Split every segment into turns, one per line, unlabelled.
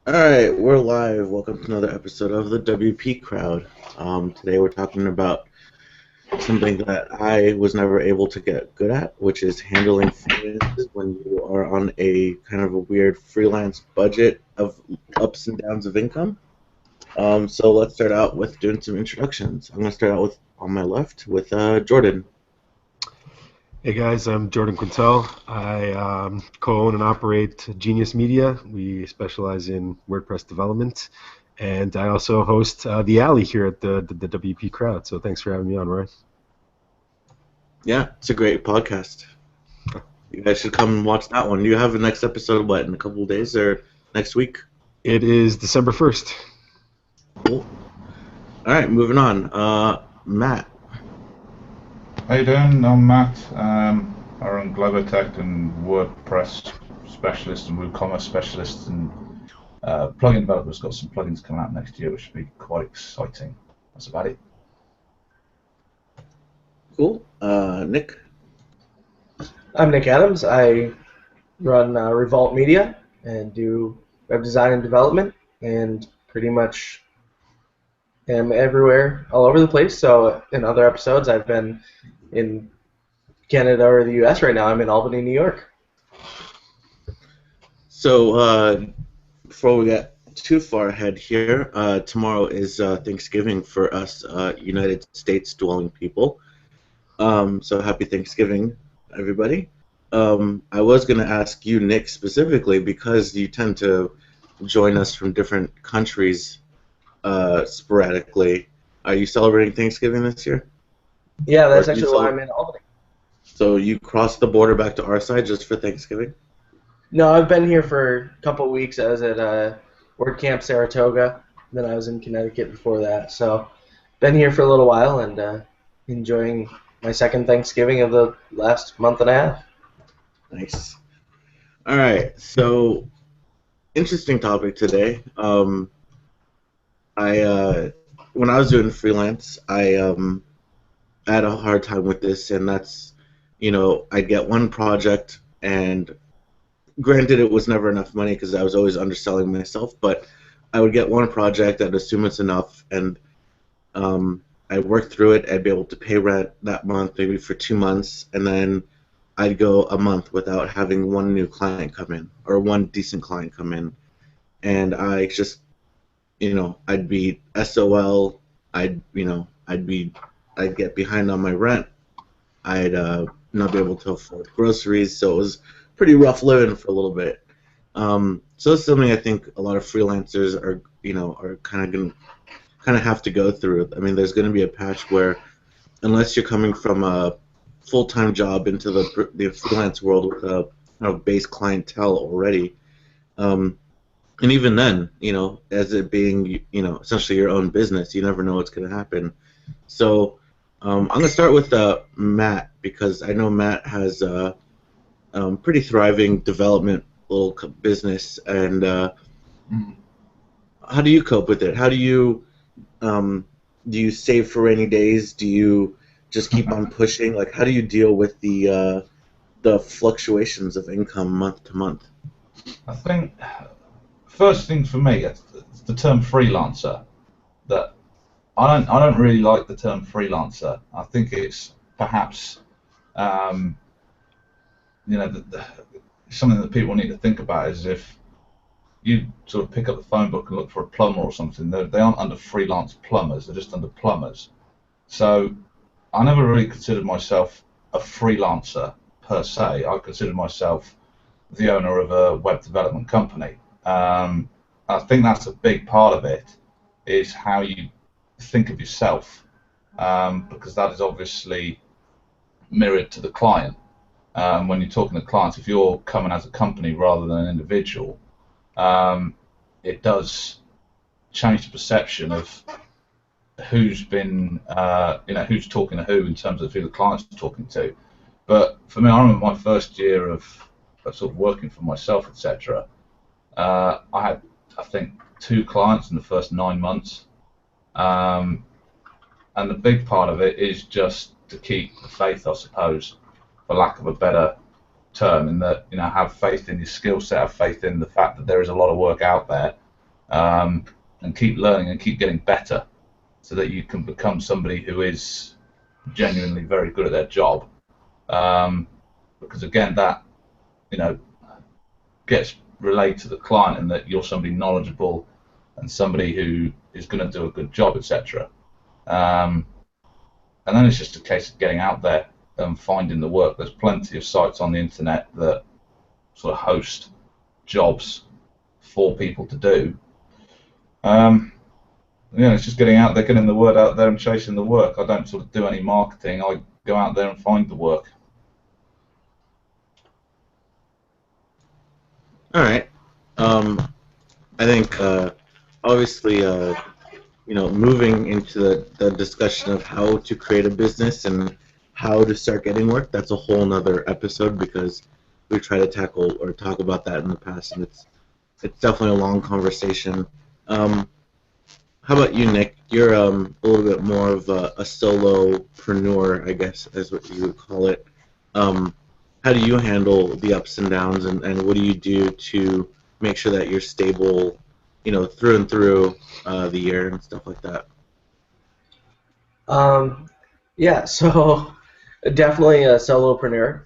All right, we're live. Welcome to another episode of the WP Crowd. Today we're talking about something that I was never able to get good at, which is handling finances when you are on a kind of a weird freelance budget of ups and downs of income. So let's start out with doing some introductions. I'm going to start out with on my left with Jordan.
Hey guys, I'm Jordan Quintel. I co-own and operate Genius Media. We specialize in WordPress development, and I also host the Alley here at the WP Crowd. So thanks for having me on, Roy.
Yeah, it's a great podcast. You guys should come and watch that one. You have the next episode, what, in a couple of days or next week?
It is December 1st.
Cool. All right, moving on. Matt.
How you doing? I'm Matt. I run Globotech and WordPress specialist and WooCommerce specialist, and plugin developers. Got some plugins coming out next year, which should be quite exciting. That's about it.
Cool. Nick.
I'm Nick Adams. I run Revolt Media and do web design and development, and pretty much am everywhere, all over the place. So in other episodes, I've been in Canada or the U.S. Right now, I'm in Albany, New York.
So before we get too far ahead here, tomorrow is Thanksgiving for us United States dwelling people. So happy Thanksgiving, everybody. I was going to ask you, Nick, specifically because you tend to join us from different countries sporadically. Are you celebrating Thanksgiving this year?
Yeah,
Or
that's
do you
actually why I'm in Albany.
So you crossed the border back to our side just for Thanksgiving?
No, I've been here for a couple weeks. I was at WordCamp Saratoga, then I was in Connecticut before that. So been here for a little while and enjoying my second Thanksgiving of the last month and a half.
Nice. All right. So interesting topic today. I when I was doing freelance, I had a hard time with this, and that's, I get one project, and granted, it was never enough money because I was always underselling myself, but I would get one project, I'd assume it's enough, and I'd work through it, I'd be able to pay rent that month, maybe for 2 months, and then I'd go a month without having one new client come in, or one decent client come in, and I just, I'd be SOL, I'd get behind on my rent. I'd not be able to afford groceries, so it was pretty rough living for a little bit. So it's something I think a lot of freelancers are kind of have to go through. I mean, there's going to be a patch where, unless you're coming from a full-time job into the freelance world with a base clientele already, and even then, as it being essentially your own business, you never know what's going to happen. So I'm going to start with Matt, because I know Matt has a pretty thriving development little business, and how do you cope with it? How do you save for rainy days? Do you just keep on pushing? Like, how do you deal with the fluctuations of income month to month?
I think first thing for me, it's the term freelancer. That I don't really like the term freelancer. I think it's perhaps something that people need to think about is if you sort of pick up the phone book and look for a plumber or something, they aren't under freelance plumbers, they're just under plumbers. So I never really considered myself a freelancer per se. I considered myself the owner of a web development company. I think that's a big part of it, is how you think of yourself, because that is obviously mirrored to the client. When you're talking to clients, if you're coming as a company rather than an individual, it does change the perception of who's been, who's talking to who in terms of who the client's talking to. But for me, I remember my first year of sort of working for myself, etc. I had, I think, 2 clients in the first 9 months, and the big part of it is just to keep the faith, I suppose, for lack of a better term, in that, have faith in your skill set, have faith in the fact that there is a lot of work out there, and keep learning and keep getting better, so that you can become somebody who is genuinely very good at their job. Because again, that gets relayed to the client, and that you're somebody knowledgeable and somebody who is going to do a good job, etc. And then it's just a case of getting out there and finding the work. There's plenty of sites on the internet that sort of host jobs for people to do. It's just getting out there, getting the word out there, and chasing the work. I don't sort of do any marketing. I go out there and find the work.
All right. I think obviously, moving into the discussion of how to create a business and how to start getting work, that's a whole nother episode, because we try to tackle or talk about that in the past, and it's definitely a long conversation. How about you, Nick? You're a little bit more of a solopreneur, I guess, is what you would call it. How do you handle the ups and downs, and what do you do to make sure that you're stable, through and through the year and stuff like that?
Yeah, so definitely a solopreneur.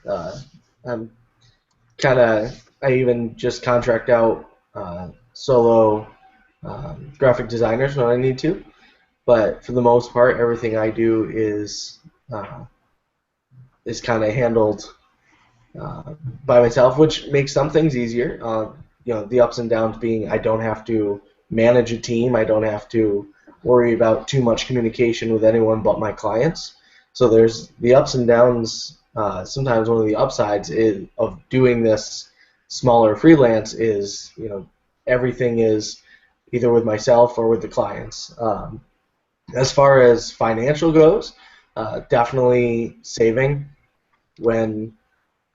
I'm I even just contract out solo graphic designers when I need to, but for the most part, everything I do is kind of handled by myself, which makes some things easier. The ups and downs being I don't have to manage a team, I don't have to worry about too much communication with anyone but my clients. So there's the ups and downs. Sometimes one of the upsides of doing this smaller freelance is, everything is either with myself or with the clients. As far as financial goes, definitely saving when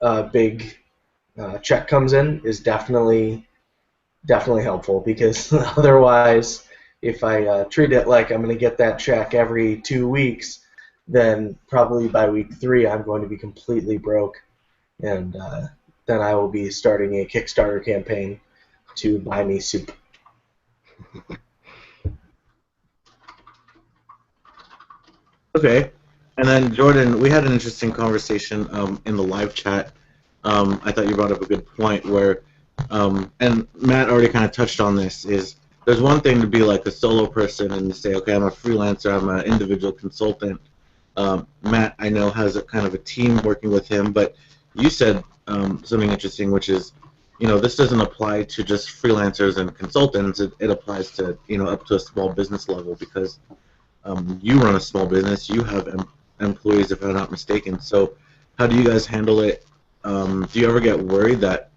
a big check comes in is definitely helpful, because otherwise, if I treat it like I'm going to get that check every 2 weeks, then probably by week 3 I'm going to be completely broke, and then I will be starting a Kickstarter campaign to buy me soup.
Okay. And then, Jordan, we had an interesting conversation in the live chat. I thought you brought up a good point where, and Matt already kind of touched on this, is there's one thing to be like a solo person and to say, okay, I'm a freelancer, I'm an individual consultant. Matt, I know, has a kind of a team working with him, but you said something interesting, which is, this doesn't apply to just freelancers and consultants. It applies to, up to a small business level, because you run a small business, you have employees, if I'm not mistaken. So how do you guys handle it? Do you ever get worried that,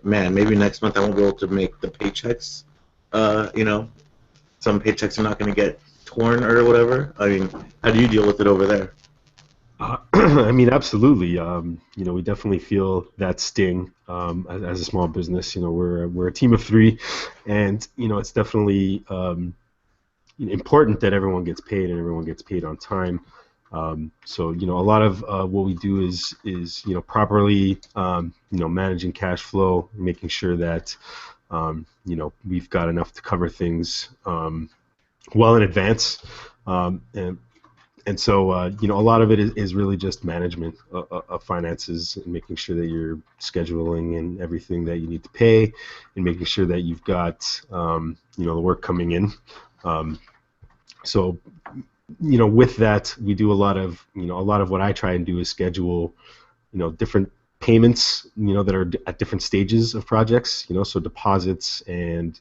man, maybe next month I won't be able to make the paychecks? Some paychecks are not going to get torn or whatever. I mean, how do you deal with it over there?
I mean, absolutely. We definitely feel that sting as a small business. We're a team of 3, and it's definitely important that everyone gets paid and everyone gets paid on time. So a lot of what we do is properly managing cash flow, making sure that we've got enough to cover things well in advance, and so a lot of it is really just management of finances, and making sure that you're scheduling and everything that you need to pay, and making sure that you've got the work coming in. So with that, we do a lot of what I try and do is schedule different payments that are at different stages of projects, so deposits and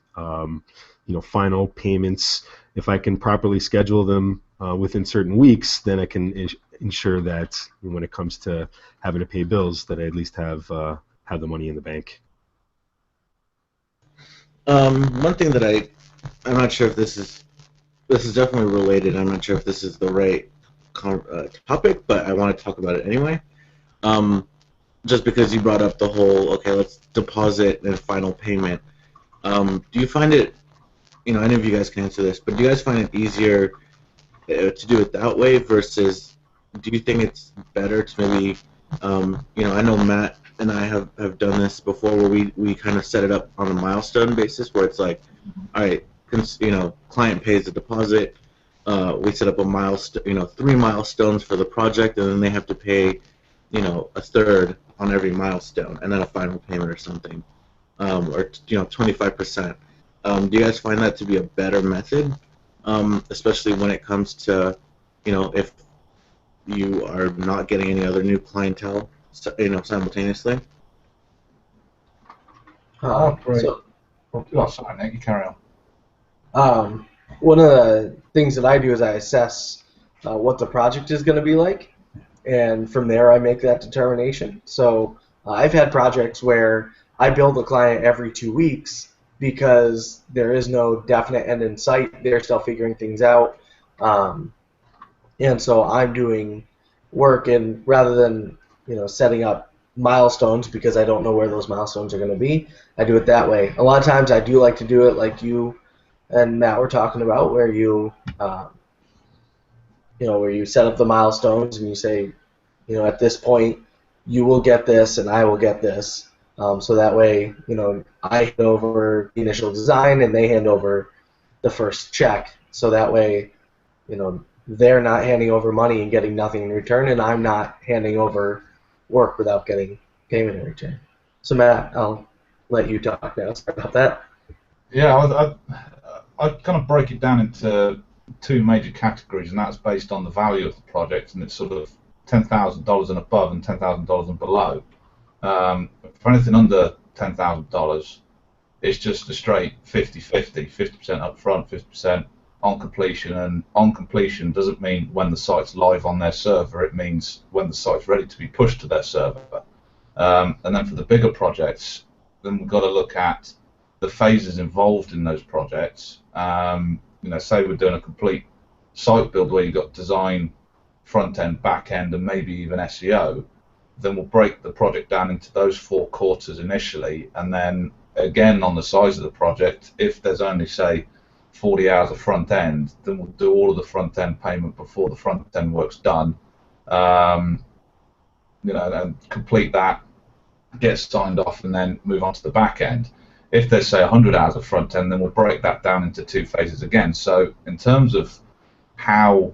final payments. If I can properly schedule them within certain weeks, then I can ensure that when it comes to having to pay bills, that I at least have the money in the bank.
One thing that I'm not sure if this is definitely related. I'm not sure if this is the right topic, but I want to talk about it anyway. Just because you brought up the whole, okay, let's deposit and final payment. Do you find it, any of you guys can answer this, but do you guys find it easier to do it that way versus do you think it's better to maybe, I know Matt and I have done this before, where we kind of set it up on a milestone basis, where it's like, all right, client pays the deposit. We set up a milestone, 3 milestones for the project, and then they have to pay, a third on every milestone, and then a final payment or something, or 25%. Do you guys find that to be a better method, especially when it comes to, if you are not getting any other new clientele, simultaneously?
Great.
So,
Oh, sorry, Nick, you carry on.
one of the things that I do is I assess what the project is going to be like, and from there I make that determination. So I've had projects where I bill the client every 2 weeks because there is no definite end in sight. They're still figuring things out, and so I'm doing work, and rather than setting up milestones because I don't know where those milestones are going to be, I do it that way. A lot of times I do like to do it like you and Matt were talking about, where where you set up the milestones and you say, at this point, you will get this and I will get this. So that way, I hand over the initial design and they hand over the first check. So that way, they're not handing over money and getting nothing in return, and I'm not handing over work without getting payment in return. So Matt, I'll let you talk now. Sorry about that.
Yeah, I kind of break it down into 2 major categories, and that's based on the value of the project, and it's sort of $10,000 and above and $10,000 and below. For anything under $10,000, it's just a straight 50-50, 50% up front, 50% on completion, and on completion doesn't mean when the site's live on their server, it means when the site's ready to be pushed to their server. And then for the bigger projects, then we've got to look at the phases involved in those projects. Say we're doing a complete site build where you've got design, front end, back end, and maybe even SEO, then we'll break the project down into those 4 quarters initially, and then again on the size of the project, if there's only say 40 hours of front end, then we'll do all of the front end payment before the front end work's done, and complete that, get signed off, and then move on to the back end. If there's say 100 hours of front end, then we'll break that down into 2 phases again. So in terms of how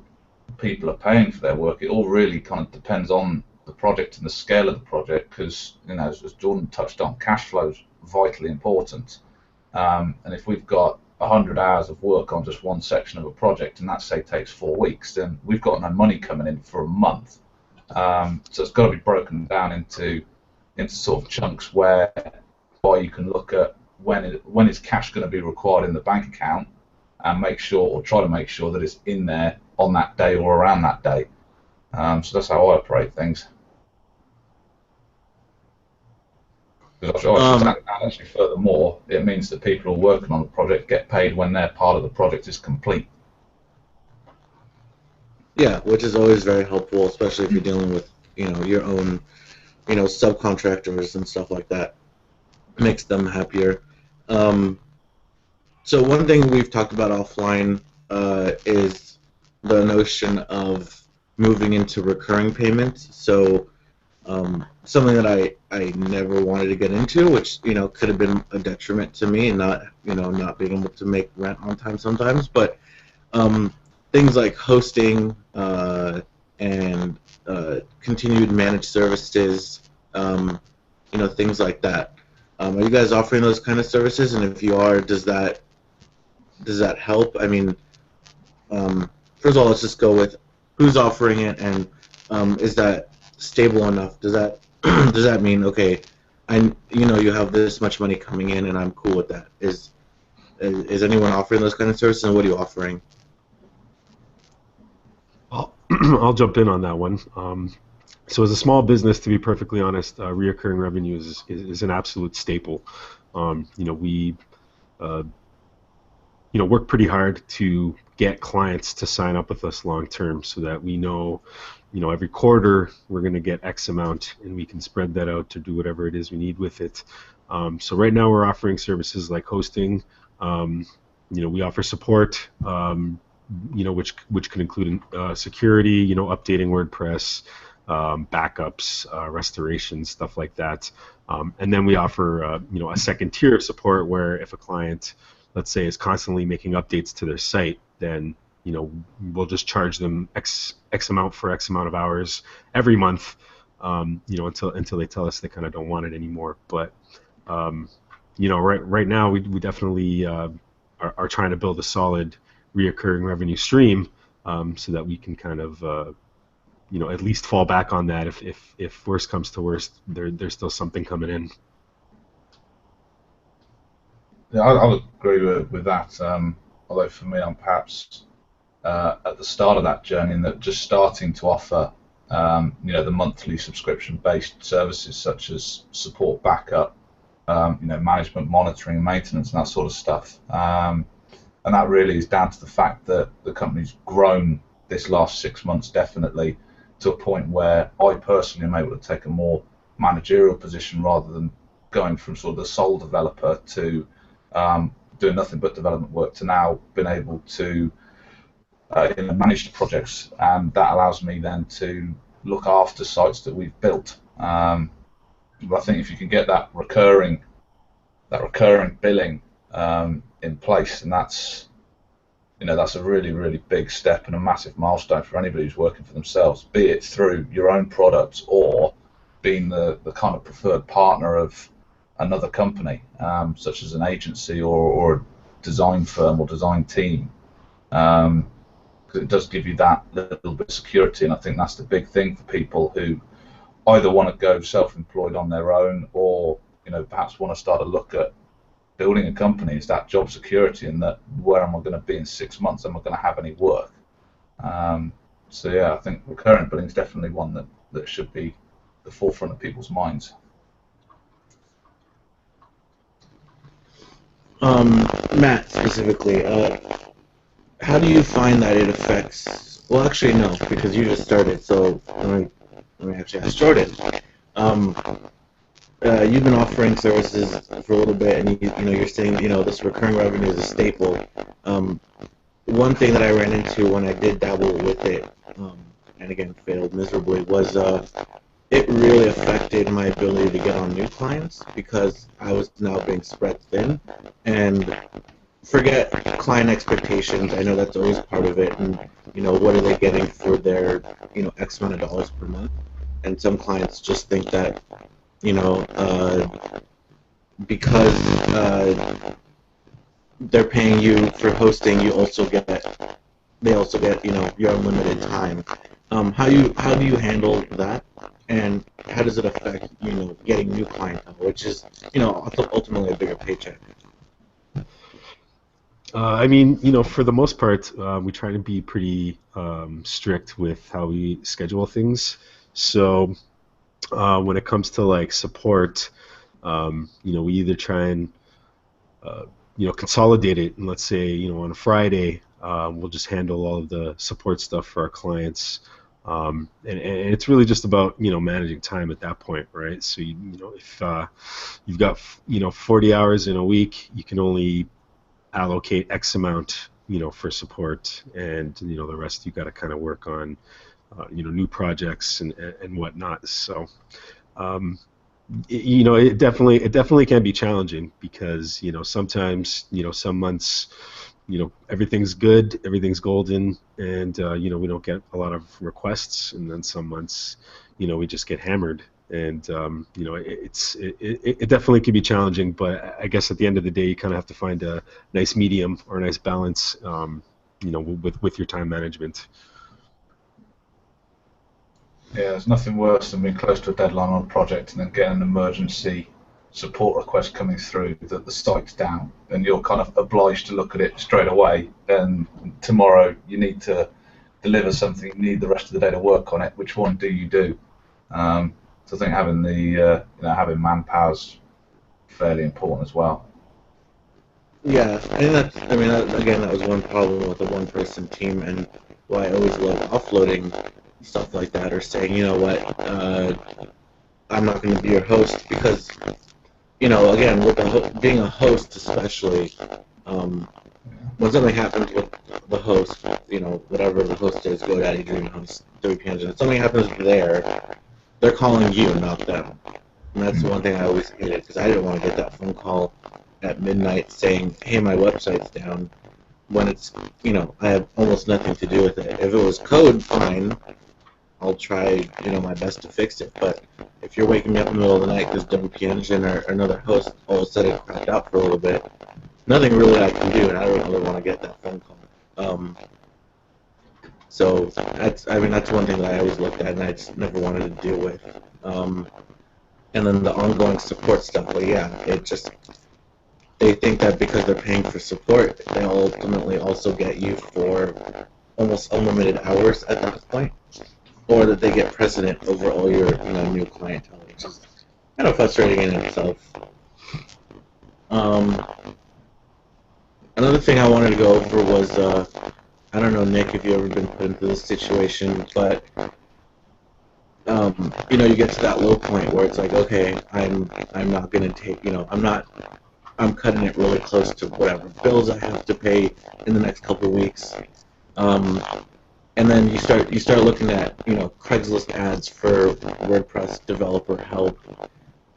people are paying for their work, it all really kind of depends on the project and the scale of the project, because as Jordan touched on, cash flow is vitally important. And if we've got 100 hours of work on just one section of a project, and that say takes 4 weeks, then we've got no money coming in for a month. So it's got to be broken down into sort of chunks where you can look at when is cash going to be required in the bank account, and try to make sure that it's in there on that day or around that day. So that's how I operate things. Actually, furthermore, it means that people who are working on the project get paid when their part of the project is complete.
Yeah, which is always very helpful, especially if you're dealing with your own subcontractors and stuff like that. It makes them happier. So one thing we've talked about offline is the notion of moving into recurring payments. So something that I never wanted to get into, which could have been a detriment to me, and not being able to make rent on time sometimes. But things like hosting and continued managed services, things like that. Are you guys offering those kind of services? And if you are, does that help? I mean, first of all, let's just go with who's offering it, and is that stable enough? Does that mean, okay, you have this much money coming in, and I'm cool with that? Is anyone offering those kind of services, and what are you offering?
I'll jump in on that one. So as a small business, to be perfectly honest, reoccurring revenue is an absolute staple. We work pretty hard to get clients to sign up with us long term, so that we know, every quarter we're going to get X amount, and we can spread that out to do whatever it is we need with it. So right now we're offering services like hosting. We offer support, which can include security, updating WordPress, backups, restorations, stuff like that. And then we offer a second tier of support where if a client, let's say, is constantly making updates to their site, then we'll just charge them X amount for X amount of hours every month, until they tell us they kind of don't want it anymore. But right now we definitely are trying to build a solid reoccurring revenue stream, so that we can kind of at least fall back on that if worst comes to worst, there's still something coming in.
Yeah, I'll agree with that. Although for me, I'm perhaps at the start of that journey, and that just starting to offer the monthly subscription-based services such as support backup, management, monitoring, maintenance, and that sort of stuff. And that really is down to the fact that the company's grown this last 6 months, definitely, to a point where I personally am able to take a more managerial position rather than going from sort of the sole developer to doing nothing but development work, to now being able to manage the projects, and that allows me then to look after sites that we've built. But I think if you can get that recurring billing in place, and that's a really, really big step and a massive milestone for anybody who's working for themselves, be it through your own products or being the kind of preferred partner of another company, such as an agency or a design firm or design team. Because it does give you that little bit of security, and I think that's the big thing for people who either want to go self-employed on their own, or perhaps want to start a look at building a company, is that job security, and that where am I going to be in 6 months? Am I going to have any work? So yeah, I think recurrent billing is definitely one that should be the forefront of people's minds.
Matt, specifically, how do you find that it affects? Well, actually, no, because you just started. So let me actually ask Jordan. You've been offering services for a little bit, and you're saying this recurring revenue is a staple. One thing that I ran into when I did dabble with it, and again failed miserably, was it really affected my ability to get on new clients, because I was now being spread thin. And forget client expectations. I know that's always part of it, and what are they getting for their X amount of dollars per month? And some clients just think that because they're paying you for hosting, they also get your unlimited time. How do you handle that, and how does it affect getting new clientele, which is ultimately a bigger paycheck?
For the most part, we try to be pretty strict with how we schedule things. So when it comes to like support, we either try and consolidate it, and let's say on a Friday we'll just handle all of the support stuff for our clients, and it's really just about managing time at that point, right? So if you've got 40 hours in a week, you can only allocate X amount for support, and the rest you got to kind of work on new projects and whatnot. So it definitely can be challenging, because sometimes some months everything's good, everything's golden, and we don't get a lot of requests, and then some months we just get hammered. And it definitely can be challenging, but I guess at the end of the day you kind of have to find a nice medium or a nice balance with your time management.
Yeah, there's nothing worse than being close to a deadline on a project and then getting an emergency support request coming through that the site's down, and you're kind of obliged to look at it straight away, and tomorrow you need to deliver something, you need the rest of the day to work on it. Which one do you do? So I think having having manpower is fairly important as well.
Yeah, and that was one problem with a one-person team, and why I always love offloading stuff like that, or saying, I'm not going to be your host, because, again, with being a host especially, when something happens with the host, whatever the host is, GoDaddy, DreamHost, WP Engine. If something happens there, they're calling you, not them. And that's the one thing I always hated, because I didn't want to get that phone call at midnight saying, hey, my website's down, when it's, I have almost nothing to do with it. If it was code, fine, I'll try, my best to fix it. But if you're waking me up in the middle of the night because WP Engine or another host all of a sudden cracked out for a little bit, nothing really I can do, and I don't really want to get that phone call. So that's one thing that I always looked at and I just never wanted to deal with. And then the ongoing support stuff, well, yeah, they think that because they're paying for support, they'll ultimately also get you for almost unlimited hours at that point, or that they get precedent over all your new clientele, which is kind of frustrating in itself. Another thing I wanted to go over was, I don't know, Nick, if you've ever been put into this situation, but you get to that low point where it's like, okay, I'm not gonna take, I'm cutting it really close to whatever bills I have to pay in the next couple of weeks, and then you start looking at Craigslist ads for WordPress developer help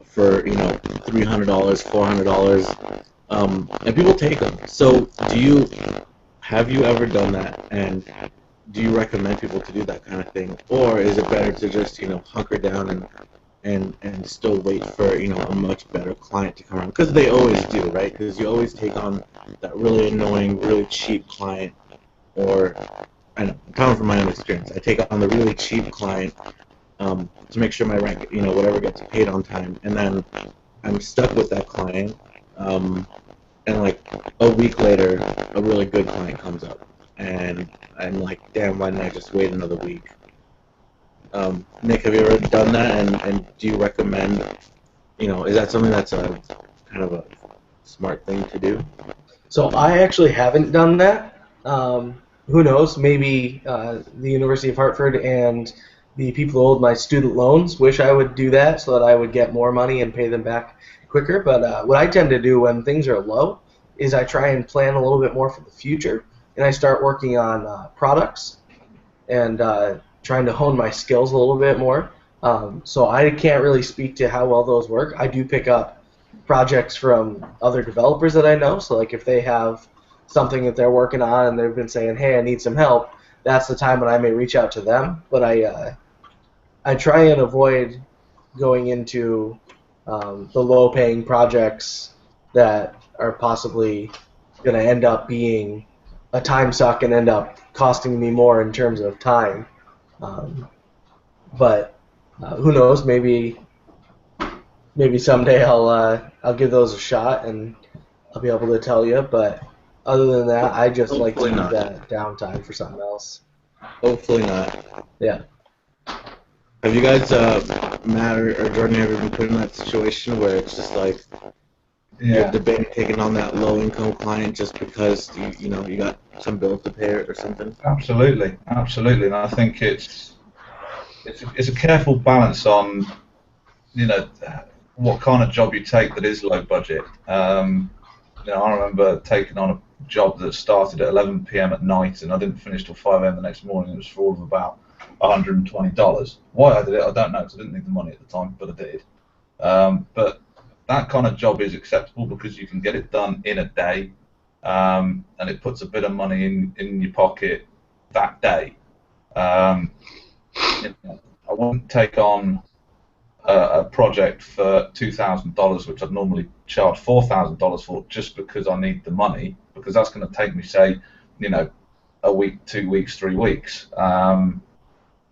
for $300, $400, and people take them. So have you ever done that, and do you recommend people to do that kind of thing, or is it better to just hunker down and still wait for a much better client to come around? Because they always do, right? Because you always take on that really annoying, really cheap client, or I know, I'm talking from my own experience. I take on the really cheap client to make sure my rent, whatever gets paid on time, and then I'm stuck with that client, and like a week later, a really good client comes up, and I'm like, damn, why didn't I just wait another week? Nick, have you ever done that, and do you recommend, is that something that's a kind of a smart thing to do?
So I actually haven't done that. Who knows? Maybe the University of Hartford and the people who hold my student loans wish I would do that so that I would get more money and pay them back quicker. But what I tend to do when things are low is I try and plan a little bit more for the future, and I start working on products and trying to hone my skills a little bit more. So I can't really speak to how well those work. I do pick up projects from other developers that I know. So like if they have something that they're working on and they've been saying, hey, I need some help, that's the time when I may reach out to them. But I try and avoid going into the low-paying projects that are possibly going to end up being a time suck and end up costing me more in terms of time. But who knows? Maybe someday I'll give those a shot and I'll be able to tell you. But other than that, I just like to use that downtime for something else.
Hopefully not.
Yeah.
Have you guys, Matt or Jordan, ever been put in that situation where it's just like you're debating taking on that low-income client just because you got some bills to pay or something?
Absolutely, and I think it's a careful balance on what kind of job you take that is low budget. I remember taking on a job that started at 11 p.m. at night and I didn't finish till 5 a.m. the next morning. It was for all of about $120. Why I did it, I don't know, because I didn't need the money at the time, but I did. But that kind of job is acceptable because you can get it done in a day, and it puts a bit of money in your pocket that day. I wouldn't take on a project for $2,000, which I'd normally charge $4,000 for, just because I need the money, because that's going to take me, say, a week, 2 weeks, 3 weeks.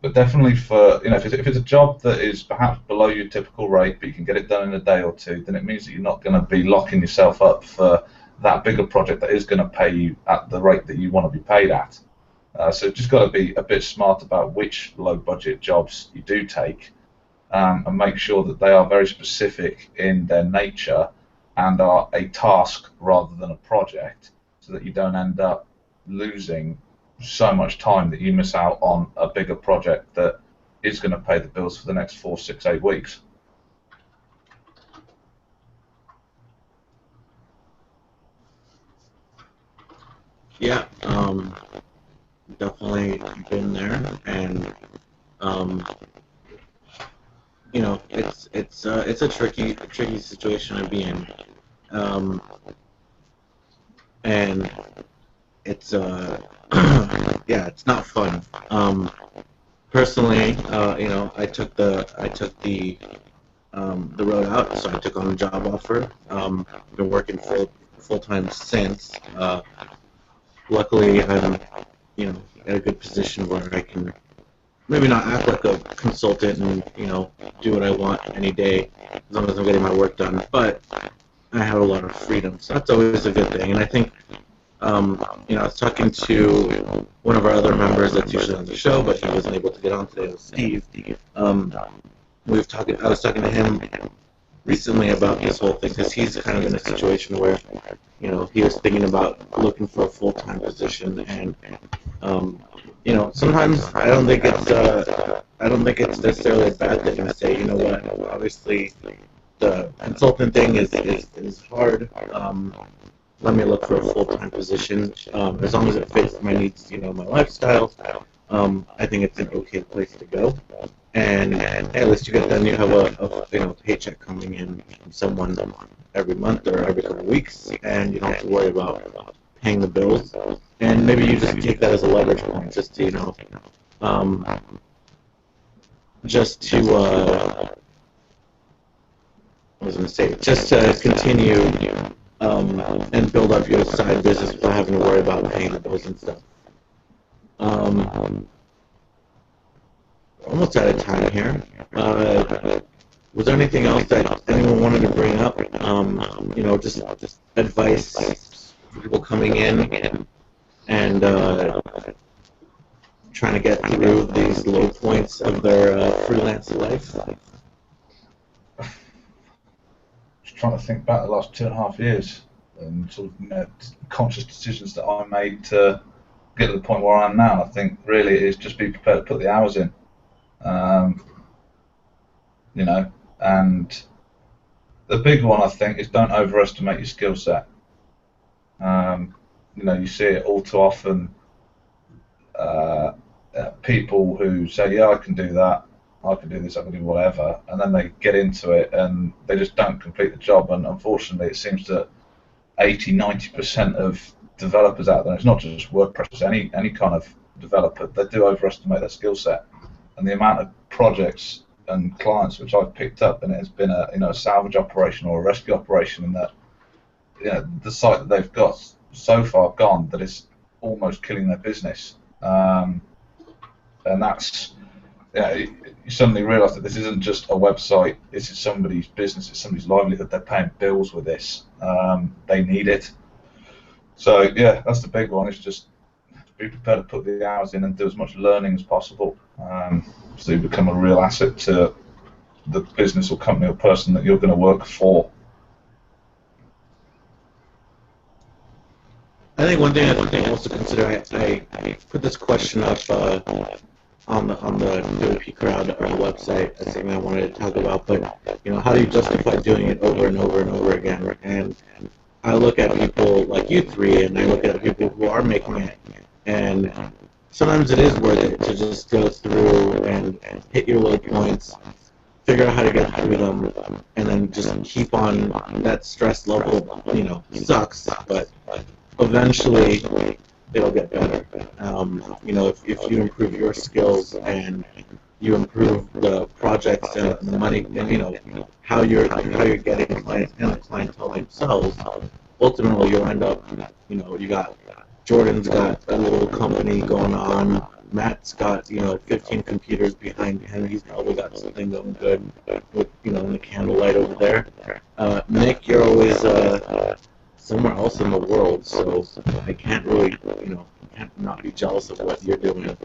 But definitely for, if it's a job that is perhaps below your typical rate, but you can get it done in a day or two, then it means that you're not going to be locking yourself up for that bigger project that is going to pay you at the rate that you want to be paid at. So you've just got to be a bit smart about which low budget jobs you do take, and make sure that they are very specific in their nature and are a task rather than a project, so that you don't end up losing so much time that you miss out on a bigger project that is going to pay the bills for the next 4, 6, 8 weeks.
Yeah, definitely been there, and um, it's a tricky situation to be in, um, and it's yeah, it's not fun. Personally, I took the road out, so I took on a job offer. Been working full time since. Luckily, I'm in a good position where I can maybe not act like a consultant and do what I want any day as long as I'm getting my work done. But I have a lot of freedom, so that's always a good thing. And I think I was talking to one of our other members that's usually on the show, but he wasn't able to get on today. It was Steve. Um, I was talking to him recently about this whole thing because he's kind of in a situation where he was thinking about looking for a full-time position, and sometimes I don't think it's necessarily a bad thing to say, what, obviously the consultant thing is hard. Let me look for a full-time position, as long as it fits my needs, my lifestyle. I think it's an okay place to go. And at least you get then you have a paycheck coming in from someone every month or every couple of weeks, and you don't have to worry about paying the bills. And maybe you just take that as a leverage point, just to um, just to I was going to say, just to continue and build up your side business without having to worry about paying the bills and stuff. Almost out of time here. Was there anything else that anyone wanted to bring up? Just advice for people coming in and trying to get through these low points of their freelance life.
Just trying to think back the last 2.5 years and sort of conscious decisions that I made to get to the point where I am now. I think really it is just be prepared to put the hours in. And the big one I think is don't overestimate your skill set. You see it all too often. People who say, "Yeah, I can do that. I can do this. I can do whatever," and then they get into it and they just don't complete the job. And unfortunately, it seems that 80–90% of developers out there, it's not just WordPress, it's any kind of developer, they do overestimate their skill set. And the amount of projects and clients which I've picked up, and it has been a salvage operation or a rescue operation, and that the site that they've got so far gone that it's almost killing their business. And that's you suddenly realise that this isn't just a website. This is somebody's business. It's somebody's livelihood. They're paying bills with this. They need it. So yeah, that's the big one. It's just be prepared to put the hours in and do as much learning as possible, so you become a real asset to the business or company or person that you're going to work for.
I think one thing I also consider, I put this question up on the POP crowd website as something I wanted to talk about, but how do you justify doing it over and over and over again? And I look at people like you three, and I look at people who are making it, and sometimes it is worth it to just go through and hit your low points, figure out how to get through them, and then just keep on. That stress level, sucks, but eventually it'll get better. If you improve your skills and you improve the projects and the money, and how you're getting clients and the clientele themselves, ultimately you'll end up, you got Jordan's got a little company going on. Matt's got 15 computers behind him. He's probably got something going good with in the candlelight over there. Nick, you're always somewhere else in the world, so I can't really can't not be jealous of what you're doing.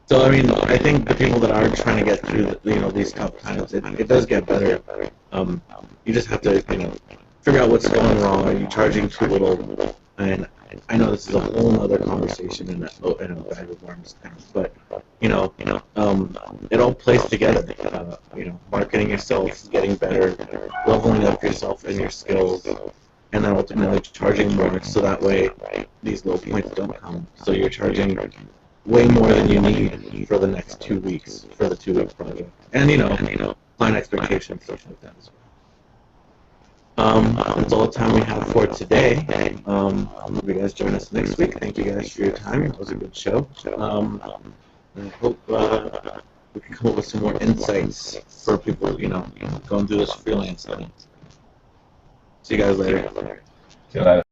So I think the people that are trying to get through these tough times, it does get better. You just have to figure out what's going wrong. Are you charging too little? And I know this is a whole other conversation in a bag of worms, but it all plays together. Marketing yourself, getting better, leveling up yourself and your skills, and then ultimately charging more, so that way these low points don't come. So you're charging way more than you need for the next 2 weeks for the 2 week project, and client expectations, stuff like that as well. That's all the time we have for today. Hope you guys join us next week. Thank you guys for your time. It was a good show. I hope we can come up with some more insights for people, going through this freelance thing. See you guys later.
See you later.